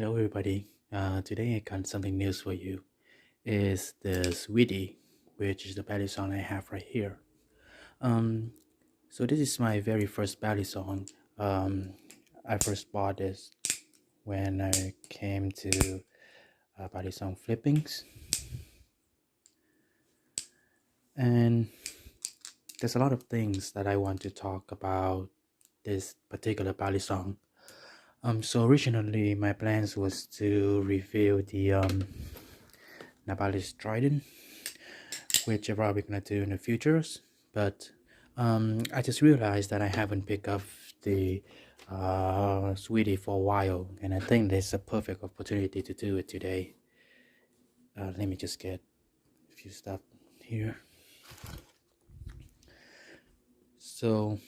Hello everybody. Today I got something news for you. Is the Squiddy, which is the ballet song I have right here. Um, so this is my very first ballet song. I first bought this when I came to ballet song flippings, and there's a lot of things that I want to talk about this particular ballet song. So originally my plans was to review the Nabali Strident, which I'm probably gonna do in the futures. But I just realized that I haven't picked up the Sweetie for a while, and I think there's a perfect opportunity to do it today. Let me just get a few stuff here. So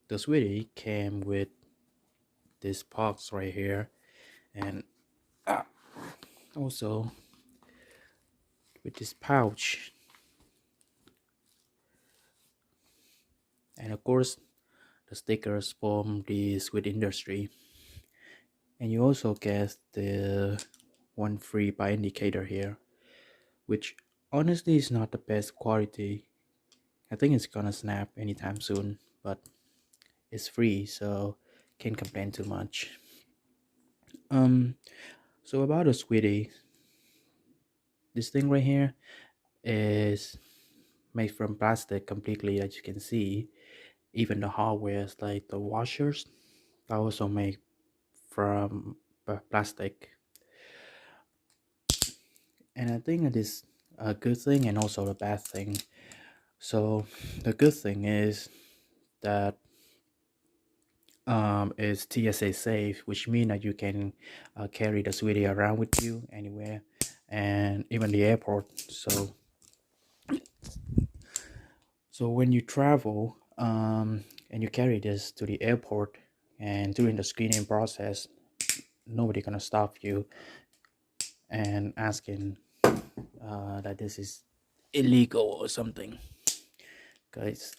the Sweetie came with this box right here, and also with this pouch, and of course the stickers from the squid industry. And you also get the one free by indicator here, which honestly is not the best quality. I think it's gonna snap anytime soon, but it's free, so can't complain too much. um so about the Squiddy, this thing right here is made from plastic completely, as you can see. Even the hardware, like the washers, are also made from plastic. And I think it is a good thing and also a bad thing. So the good thing is that is TSA safe, which means that you can carry the Sweetie around with you anywhere, and even the airport. So when you travel, and you carry this to the airport, and during the screening process, nobody gonna stop you and asking that this is illegal or something, guys.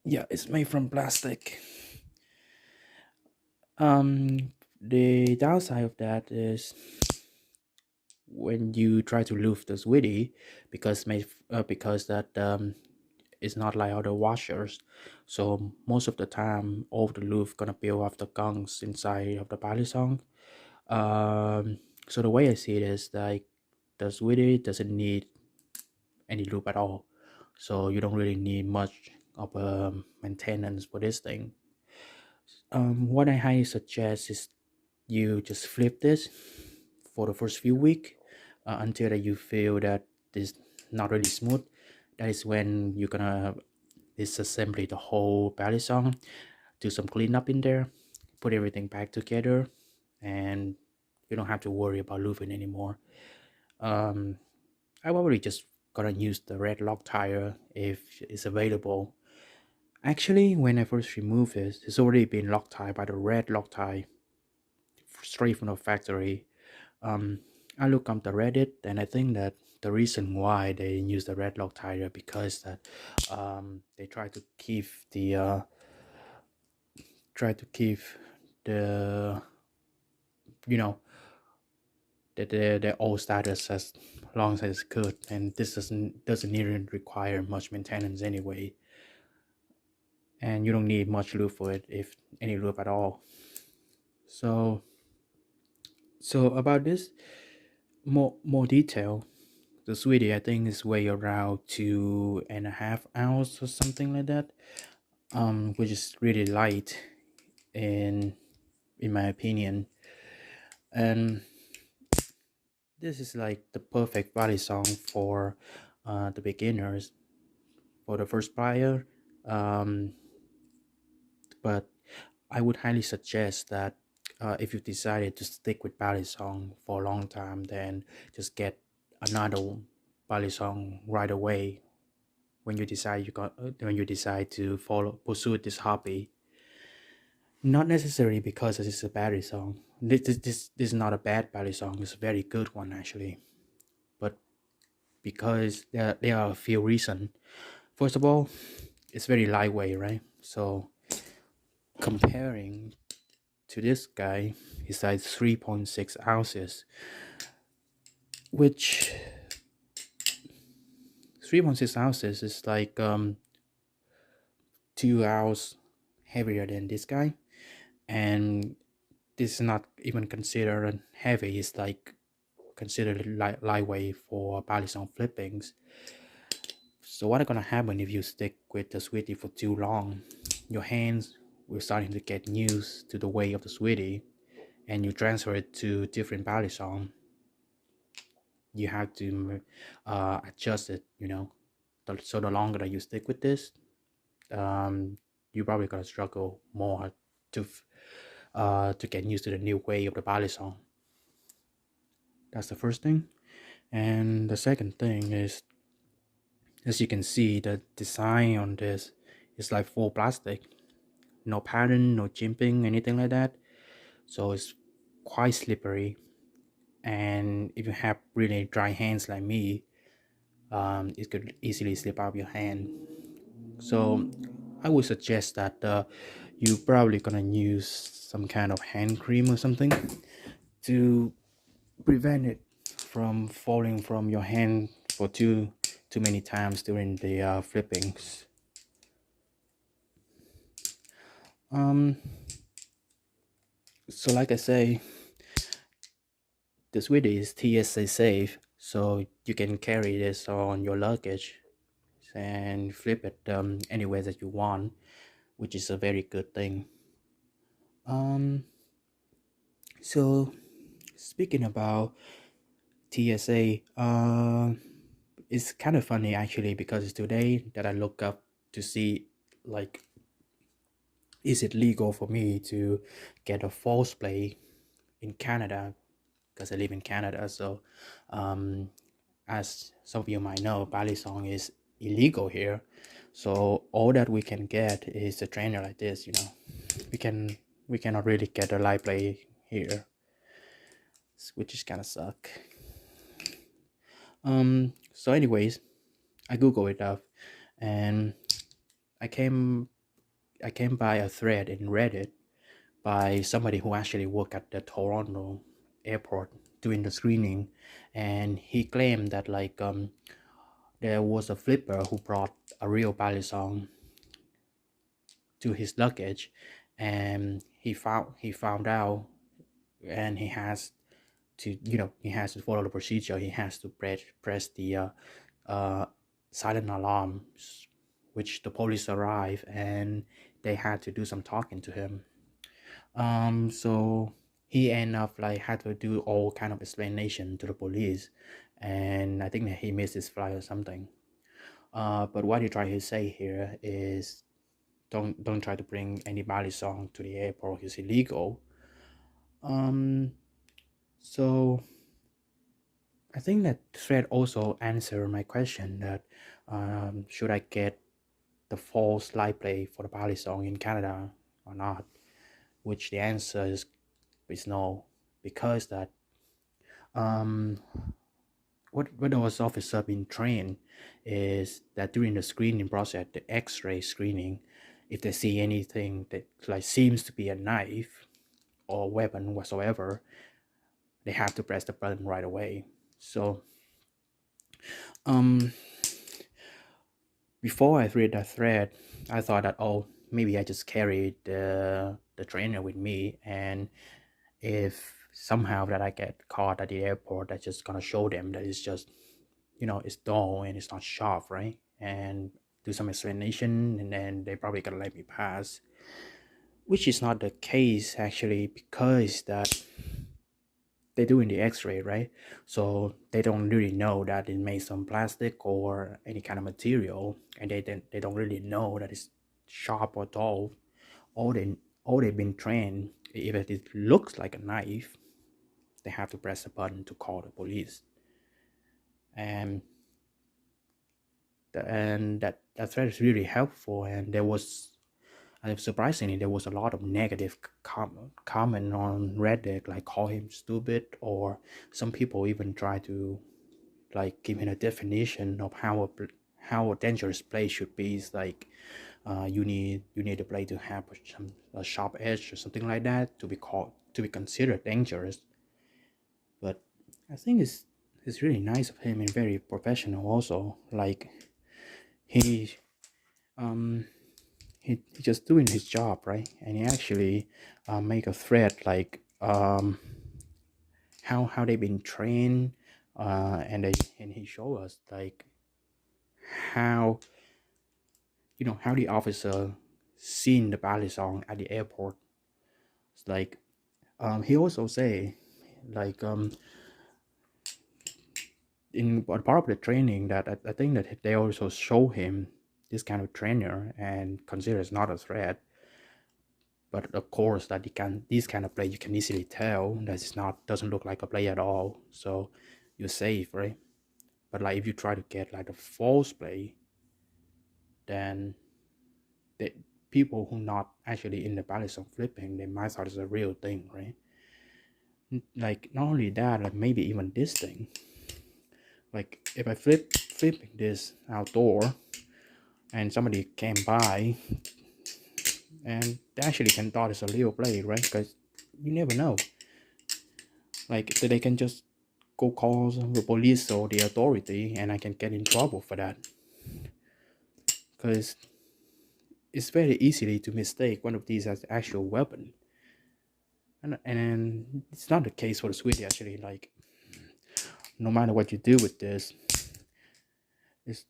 Yeah, it's made from plastic. The downside of that is when you try to lube the Sweetie, because that it's not like other washers, so most of the time all the lube gonna build up the gunks inside of the body song. So the way I see it is like the Sweetie doesn't need any lube at all, so you don't really need much of maintenance for this thing. What I highly suggest is you just flip this for the first few weeks, until that you feel that it's not really smooth. That is when you're gonna disassembly the whole belly song, do some cleanup in there, put everything back together, and you don't have to worry about lubing anymore. I probably just gonna use the red lock tire if it's available. Actually, when I first removed it, it's already been Loctite by the red Loctite straight from the factory. Um, I look up the Reddit, and I think that the reason why they use the red Loctite because that they try to keep the you know the old status as long as it's good, and this doesn't even require much maintenance anyway, and you don't need much lube for it, if any lube at all. So about this more detail, the Sweetie I think is weigh around 2.5 ounces or something like that, which is really light in my opinion. And this is like the perfect body song for the beginners, for the first buyer. um, but I would highly suggest that if you decided to stick with ballet song for a long time, then just get another ballet song right away when you decide to pursue this hobby. Not necessarily because this is a ballet song. This is not a bad ballet song. It's a very good one actually, but because there are a few reasons. First of all, it's very lightweight, right? So comparing to this guy, his size 3.6 ounces, which 3.6 ounces is like 2 ounces heavier than this guy, and this is not even considered heavy. It's like considered lightweight for balisong flippings. So what's gonna happen if you stick with the Squiddy for too long? Your hands will starting to get used to the weight of the Squiddy, and you transfer it to different balisong. You have to adjust it, so the longer that you stick with this, you're probably gonna struggle more to get used to the new way of the balisong. That's the first thing. And the second thing is, as you can see, the design on this is like full plastic, no pattern, no jimping, anything like that. So it's quite slippery, and if you have really dry hands like me, it could easily slip out of your hand. So I would suggest that you probably gonna use some kind of hand cream or something to prevent it from falling from your hand for too many times during the flippings. Um, so like I say, the Squiddy is TSA safe, so you can carry this on your luggage and flip it anywhere that you want, which is a very good thing. Um, so speaking about TSA, it's kind of funny actually, because today that I look up to see, like, is it legal for me to get a false play in Canada, because I live in Canada. So as some of you might know, balisong is illegal here. So all that we can get is a trainer like this. We cannot really get a live play here, which is kind of suck. So anyways, I Google it up, and I came by a thread in Reddit by somebody who actually worked at the Toronto airport doing the screening, and he claimed that there was a flipper who brought a real balisong to his luggage, and he found out, and he has to follow the procedure. He has to press the uh, silent alarm, which the police arrived, and they had to do some talking to him. So he ended up had to do all kind of explanation to the police, and I think that he missed his flight or something. But what he tried to say here is, don't try to bring any balisong to the airport. It's illegal. Um, so I think that thread also answered my question that should I get the false light play for the balisong in Canada or not? Which the answer is no, because that um what those officer been trained is that during the screening process, the X-ray screening, if they see anything that seems to be a knife or weapon whatsoever, they have to press the button right away. So um before I read that thread, I thought that, oh, maybe I just carried the trainer with me, and if somehow that I get caught at the airport, I just gonna show them that it's just, it's dull and it's not sharp, right? And do some explanation, and then they probably gonna let me pass, which is not the case actually, because that they're doing the x-ray, right? So they don't really know that it made some plastic or any kind of material, and they don't really know that it's sharp or dull. All they've been trained, if it looks like a knife, they have to press a button to call the police. And that thread is really helpful, and surprisingly there was a lot of negative comment on Reddit, like call him stupid, or some people even try to give him a definition of how a dangerous place should be. It's like you need to play to have a sharp edge or something like that to be considered dangerous. But I think it's really nice of him and very professional also. Like he um he just doing his job, right? And he actually make a thread like how they've been trained, and he show us like how how the officer seen the ballet song at the airport. It's like he also say like in part of the training that I think that they also show him this kind of trainer and consider it's not a threat. But of course that you can this kind of play you can easily tell that it's not doesn't look like a play at all. So you're safe, right? But like if you try to get like a false play, then the people who not actually in the ballet song flipping, they might thought it's a real thing, right? Like not only that, like maybe even this thing. Like if I flipping this outdoor and somebody came by and they actually can thought it's a real play, right? Because you never know. Like they can just go call the police or the authority, and I can get in trouble for that. Because it's very easily to mistake one of these as actual weapon, and it's not the case for the Squiddy actually. Like no matter what you do with this,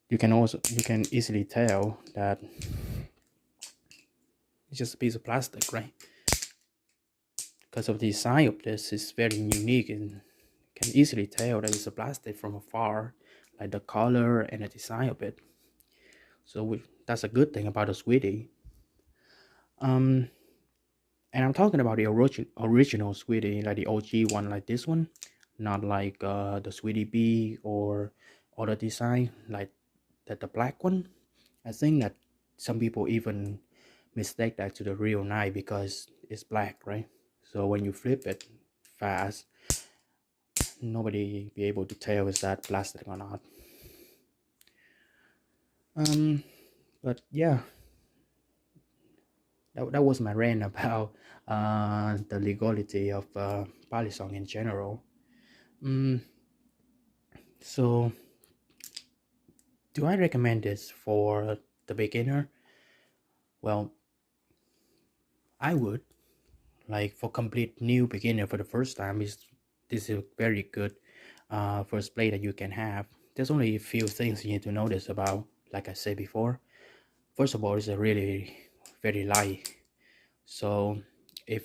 you can easily tell that it's just a piece of plastic, right? Because of the design of this is very unique and can easily tell that it's a plastic from afar, like the color and the design of it. So that's a good thing about the Squiddy. Um, and I'm talking about the original Squiddy, like the OG one, like this one, not like the Squiddy B or other design like that the black one. I think that some people even mistake that to the real knife because it's black, right? So when you flip it fast, nobody be able to tell is that plastic or not. Um, but yeah, that was my rant about the legality of Palisong in general. Mm, so, do I recommend this for the beginner? Well, I would. Like for complete new beginner for the first time, is this is a very good first play that you can have. There's only a few things you need to notice about. Like I said before, first of all, it's a really very light. So if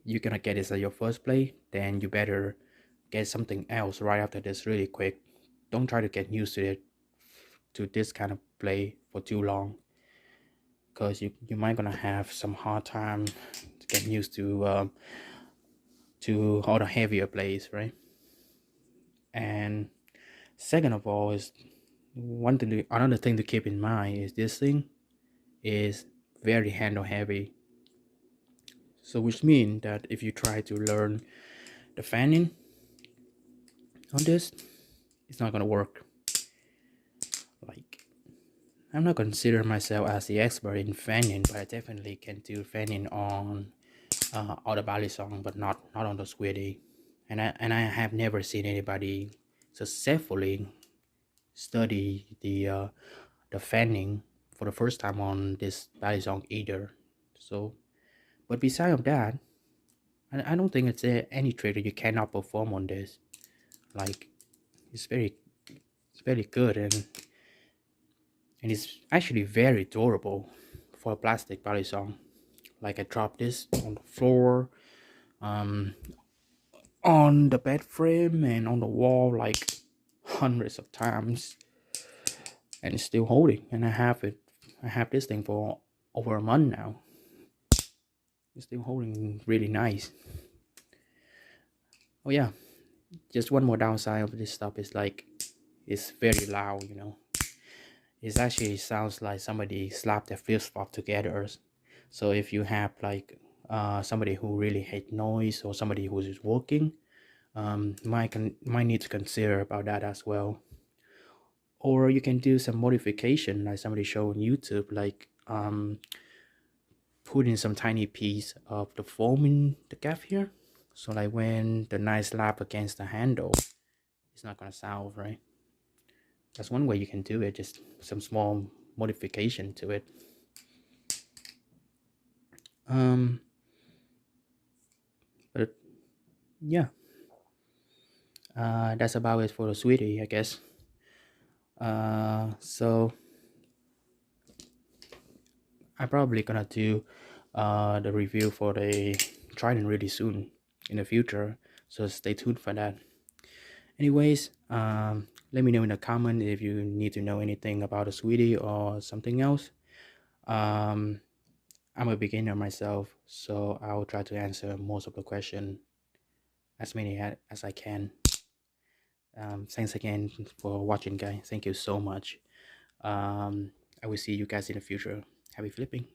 you're gonna get this at your first play, then you better get something else right after this really quick. Don't try to get used to this kind of play for too long, because you might gonna have some hard time to get used to all the heavier plays, right? And second of all is another thing to keep in mind is this thing is very handle heavy. So which means that if you try to learn the fanning on this, it's not gonna work. Like I'm not consider myself as the expert in fanning, but I definitely can do fanning on all the ballet song, but not on the Squiddy. And I have never seen anybody successfully study the fanning for the first time on this ballet song either. So, but beside of that, I don't think it's any trick that you cannot perform on this. Like it's very good, and it's actually very durable for a plastic ballet song. Like I dropped this on the floor, um, on the bed frame, and on the wall like hundreds of times, and it's still holding. And I have this thing for over a month now. It's still holding really nice. Oh yeah, just one more downside of this stuff is like it's very loud. It actually sounds like somebody slapped their flip flop together. So if you have like somebody who really hate noise or somebody who is working, might need to consider about that as well. Or you can do some modification like somebody showed on YouTube, like put in some tiny piece of the foam in the gap here, so like when the knife slap against the handle, it's not gonna sound right. That's one way you can do it, just some small modification to it. um but yeah, that's about it for the Squiddy, I guess. So I'm probably gonna do the review for the Trident really soon in the future, so stay tuned for that. Anyways, let me know in the comment if you need to know anything about the Squiddy or something else. um I'm a beginner myself, so I'll try to answer most of the question, as many as I can. Thanks again for watching, guys. Thank you so much. I will see you guys in the future. Happy flipping.